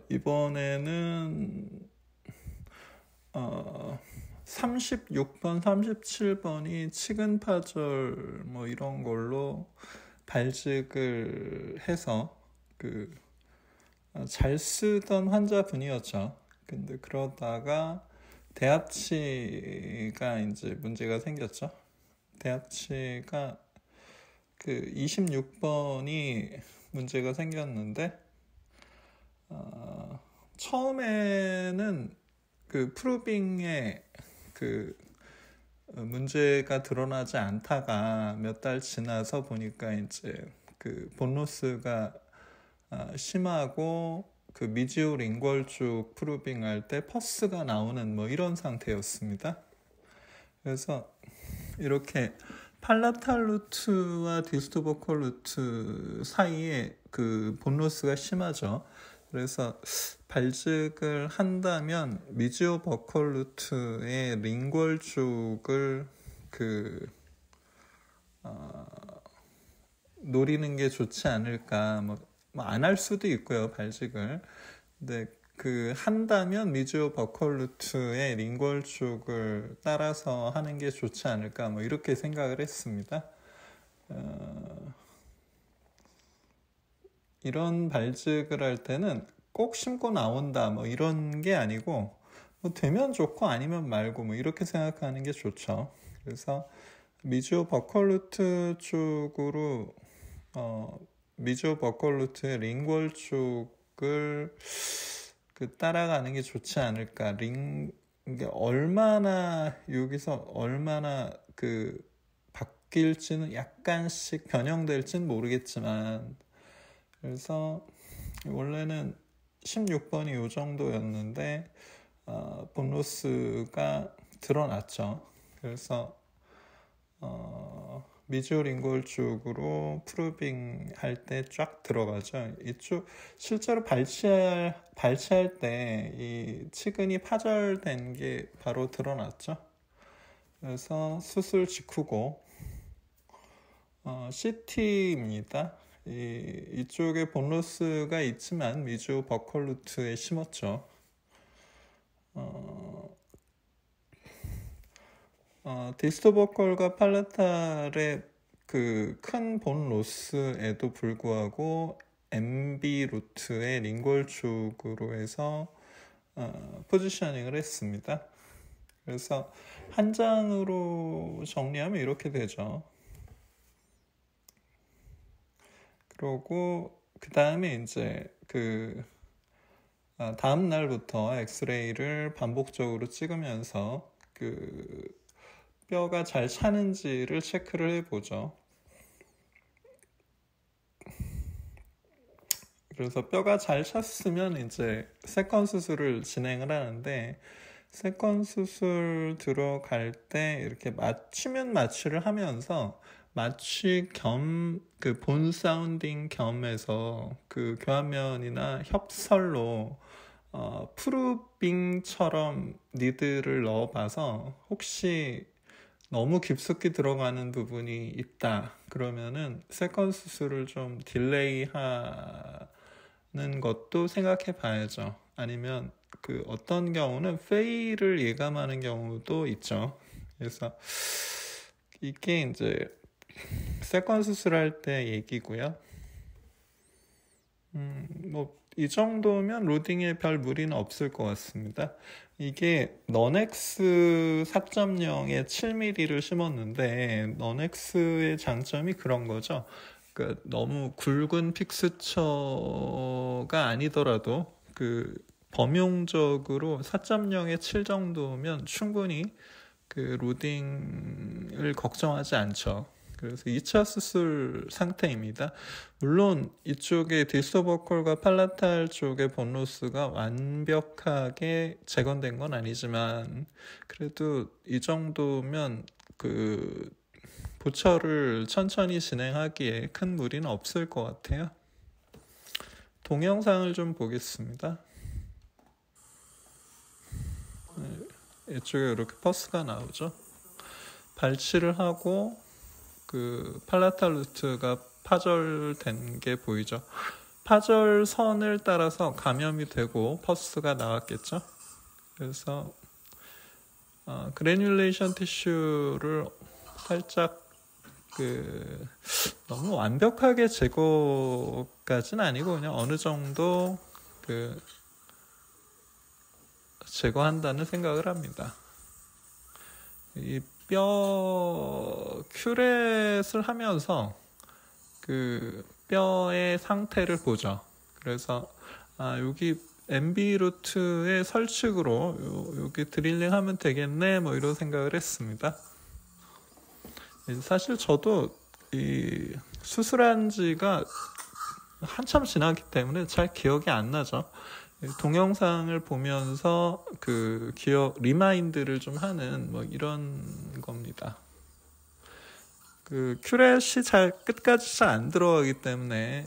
이번에는 36번, 37번이 치근파절 뭐 이런 걸로 발직을 해서 잘 쓰던 환자분이었죠. 근데 그러다가 대합치가 이제 문제가 생겼죠. 대합치가 26번이 문제가 생겼는데 처음에는 프루빙에 문제가 드러나지 않다가 몇 달 지나서 보니까 이제 본로스가 심하고 미지오 링궐 쪽 프루빙 할 때 퍼스가 나오는 뭐 이런 상태였습니다. 그래서 이렇게 팔라탈 루트와 디스토 버컬 루트 사이에 본로스가 심하죠. 그래서 발직을 한다면 미지오 버컬 루트의 링궐 쪽을 노리는 게 좋지 않을까. 뭐 안 할 수도 있고요, 발직을. 근데 한다면 미지오 버컬 루트의 링궐 쪽을 따라서 하는 게 좋지 않을까, 뭐 이렇게 생각을 했습니다. 이런 발직을 할 때는 꼭 심고 나온다 뭐 이런 게 아니고 뭐 되면 좋고 아니면 말고 뭐 이렇게 생각하는 게 좋죠. 그래서 미지오 버컬 루트 쪽으로 미지오 버컬 루트의 링궐 쪽을 따라가는 게 좋지 않을까. 이게 얼마나 여기서 얼마나 바뀔지는 약간씩 변형될지는 모르겠지만, 그래서 원래는 16번이 요 정도였는데 본로스가 드러났죠. 그래서 미지오 링골 쪽으로 프루빙 할 때 쫙 들어가죠. 이쪽 실제로 발치할 때 이 치근이 파절된 게 바로 드러났죠. 그래서 수술 직후고 CT입니다. 이쪽에 본로스가 있지만 미지오 버컬 루트에 심었죠. 디스토 버컬과 팔라탈의 큰 본 로스에도 불구하고 MB 루트의 링골 쪽으로 해서 포지셔닝을 했습니다. 그래서 한 장으로 정리하면 이렇게 되죠. 그러고 그 다음에 이제 다음 날부터 엑스레이를 반복적으로 찍으면서 뼈가 잘 차는지를 체크를 해보죠. 그래서 뼈가 잘 찼으면 이제 세컨 수술을 진행을 하는데, 세컨 수술 들어갈 때 이렇게 마취를 하면서 마취 겸 본 사운딩 겸해서 교환면이나 협설로 프루빙처럼 니드를 넣어봐서 혹시 너무 깊숙이 들어가는 부분이 있다 그러면은 세컨 수술을 좀 딜레이 하는 것도 생각해 봐야죠. 아니면 어떤 경우는 페일을 예감하는 경우도 있죠. 그래서 이게 이제 세컨 수술할 때 얘기고요. 뭐 이 정도면 로딩에 별 무리는 없을 것 같습니다. 이게 넌엑스 4.0에 7mm를 심었는데 넌엑스의 장점이 그런 거죠. 너무 굵은 픽스처가 아니더라도 범용적으로 4.0에 7 정도면 충분히 로딩을 걱정하지 않죠. 그래서 2차 수술 상태입니다. 물론 이쪽에 디스토 버컬과 팔라탈 쪽의 본로스가 완벽하게 재건된 건 아니지만 그래도 이 정도면 보철을 천천히 진행하기에 큰 무리는 없을 것 같아요. 동영상을 좀 보겠습니다. 이쪽에 이렇게 퍼스가 나오죠. 발치를 하고 팔라탈 루트가 파절된 게 보이죠. 파절선을 따라서 감염이 되고 퍼스가 나왔겠죠. 그래서 그래뉼레이션 티슈를 살짝 너무 완벽하게 제거까지는 아니고 그냥 어느 정도 제거한다는 생각을 합니다. 이 뼈 큐렛을 하면서 뼈의 상태를 보죠. 그래서 여기 MB 루트의 설측으로 여기 드릴링 하면 되겠네 뭐 이런 생각을 했습니다. 사실 저도 이 수술한 지가 한참 지났기 때문에 잘 기억이 안 나죠. 동영상을 보면서 리마인드를 좀 하는 뭐 이런 겁니다. 큐렛이 끝까지 잘 안 들어가기 때문에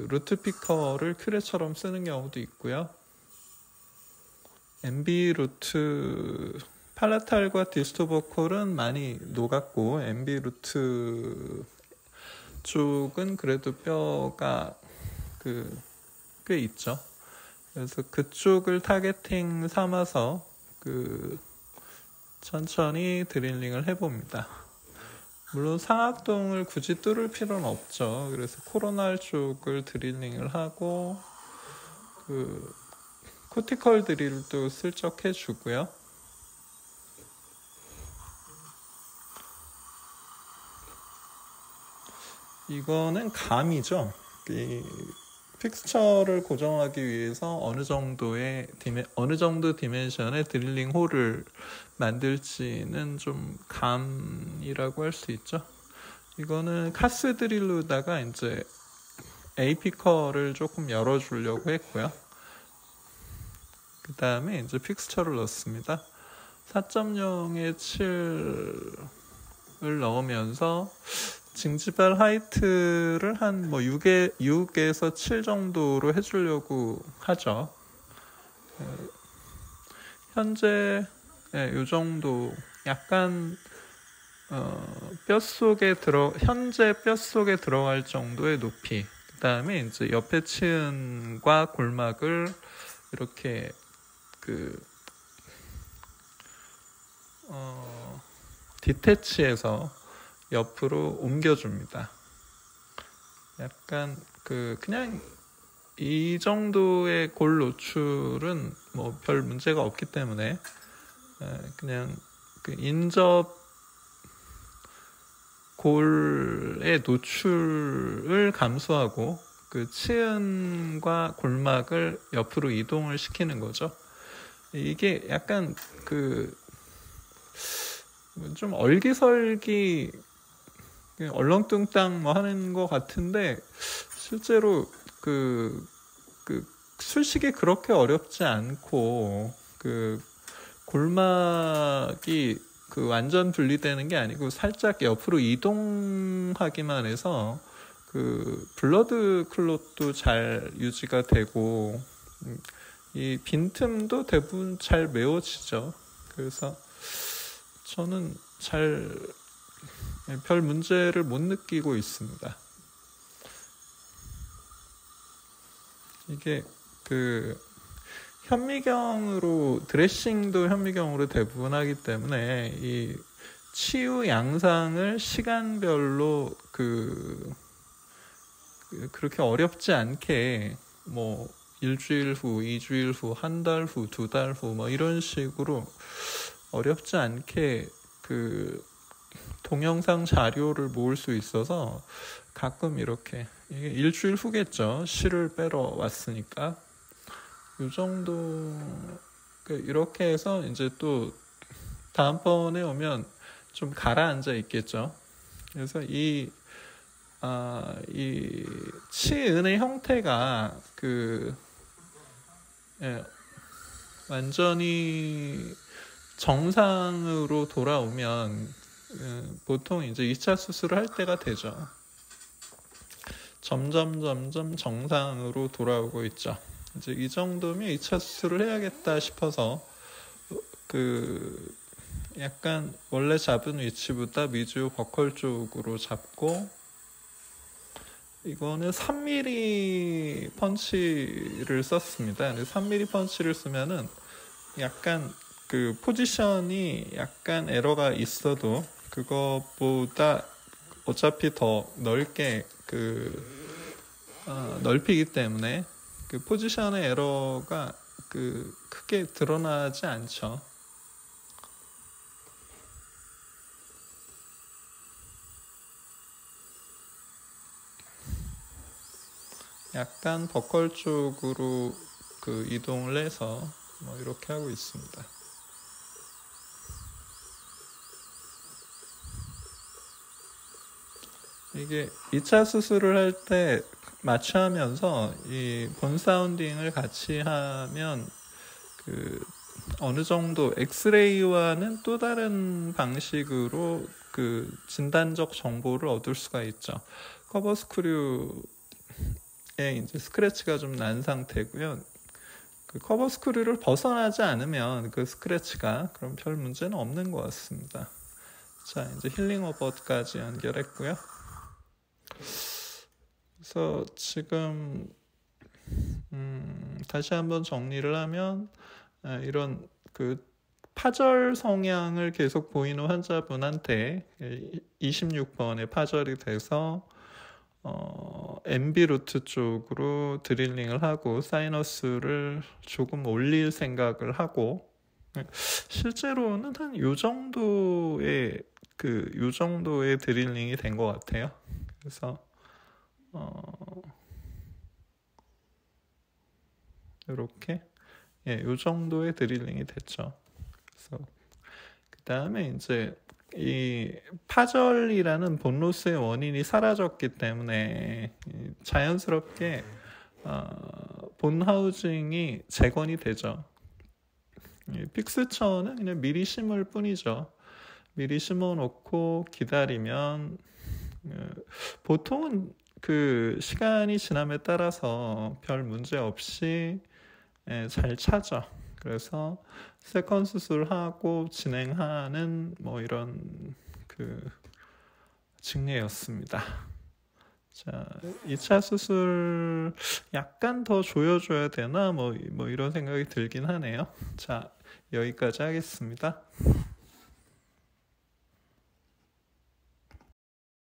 루트 피커를 큐렛처럼 쓰는 경우도 있고요. MB 루트 팔라탈과 디스토 보컬은 많이 녹았고 MB 루트 쪽은 그래도 뼈가 꽤 있죠. 그래서 그쪽을 타겟팅 삼아서 천천히 드릴링을 해봅니다. 물론 상악동을 굳이 뚫을 필요는 없죠. 그래서 코로날 쪽을 드릴링을 하고 코티컬 드릴도 슬쩍 해주고요. 이거는 감이죠. 픽스처를 고정하기 위해서 어느 정도 디멘션의 드릴링 홀을 만들지는 좀 감이라고 할 수 있죠. 이거는 카스 드릴로다가 이제 에이피커를 조금 열어주려고 했고요. 그 다음에 이제 픽스처를 넣습니다. 4.0에 7을 넣으면서 징지발 하이트를 한 6에서 7 정도로 해주려고 하죠. 현재 이 정도 약간 현재 뼛속에 들어갈 정도의 높이. 그 다음에 이제 옆에 치은과 골막을 이렇게 디태치해서 옆으로 옮겨줍니다. 약간 그냥 이 정도의 골 노출은 뭐 별 문제가 없기 때문에 그냥 인접 골의 노출을 감소하고 치은과 골막을 옆으로 이동을 시키는 거죠. 이게 약간 좀 얼기설기 얼렁뚱땅 뭐 하는 것 같은데 실제로 술식이 그렇게 어렵지 않고 골막이 완전 분리되는 게 아니고 살짝 옆으로 이동하기만 해서 블러드 클롯도 잘 유지가 되고 이 빈틈도 대부분 잘 메워지죠. 그래서 저는 별 문제를 못 느끼고 있습니다. 이게 드레싱도 현미경으로 대부분 하기 때문에 이 치유 양상을 시간별로 그렇게 어렵지 않게 뭐 일주일 후, 2주일 후, 한 달 후, 2달 후 뭐 이런 식으로 어렵지 않게 동영상 자료를 모을 수 있어서 가끔 이렇게 이게 일주일 후겠죠. 실을 빼러 왔으니까 이 정도 이렇게 해서 이제 또 다음번에 오면 좀 가라앉아 있겠죠. 그래서 이 치은의 형태가 완전히 정상으로 돌아오면 보통 이제 2차 수술을 할 때가 되죠. 점점 정상으로 돌아오고 있죠. 이제 이 정도면 2차 수술을 해야겠다 싶어서 약간 원래 잡은 위치보다 미주 버컬 쪽으로 잡고 이거는 3mm 펀치를 썼습니다. 근데 3mm 펀치를 쓰면은 약간 그 포지션이 약간 에러가 있어도 그것보다 어차피 더 넓게 넓히기 때문에 그 포지션의 에러가 크게 드러나지 않죠. 약간 버컬 쪽으로 이동을 해서 뭐 이렇게 하고 있습니다. 이게 2차 수술을 할 때 마취하면서 이 본 사운딩을 같이 하면 어느 정도 엑스레이와는 또 다른 방식으로 진단적 정보를 얻을 수가 있죠. 커버 스크류에 이제 스크래치가 좀 난 상태고요. 커버 스크류를 벗어나지 않으면 그 스크래치가 그럼 별 문제는 없는 것 같습니다. 자, 이제 힐링 어버까지 연결했고요. 그래서 지금 다시 한번 정리를 하면 이런 파절 성향을 계속 보이는 환자분한테 26번에 파절이 돼서 MB 루트 쪽으로 드릴링을 하고 사이너스를 조금 올릴 생각을 하고 실제로는 한 요 정도의 드릴링이 된 것 같아요. 그래서 이렇게 요 정도의 드릴링이 됐죠. 그래서 그 다음에 이제 이 파절이라는 본로스의 원인이 사라졌기 때문에 자연스럽게 본 하우징이 재건이 되죠. 픽스처는 그냥 미리 심을 뿐이죠. 미리 심어놓고 기다리면 보통은 시간이 지남에 따라서 별 문제 없이 잘 차죠. 그래서 세컨 수술하고 진행하는 뭐 이런 증례였습니다. 자, 2차 수술 약간 더 조여줘야 되나 뭐 이런 생각이 들긴 하네요. 자, 여기까지 하겠습니다.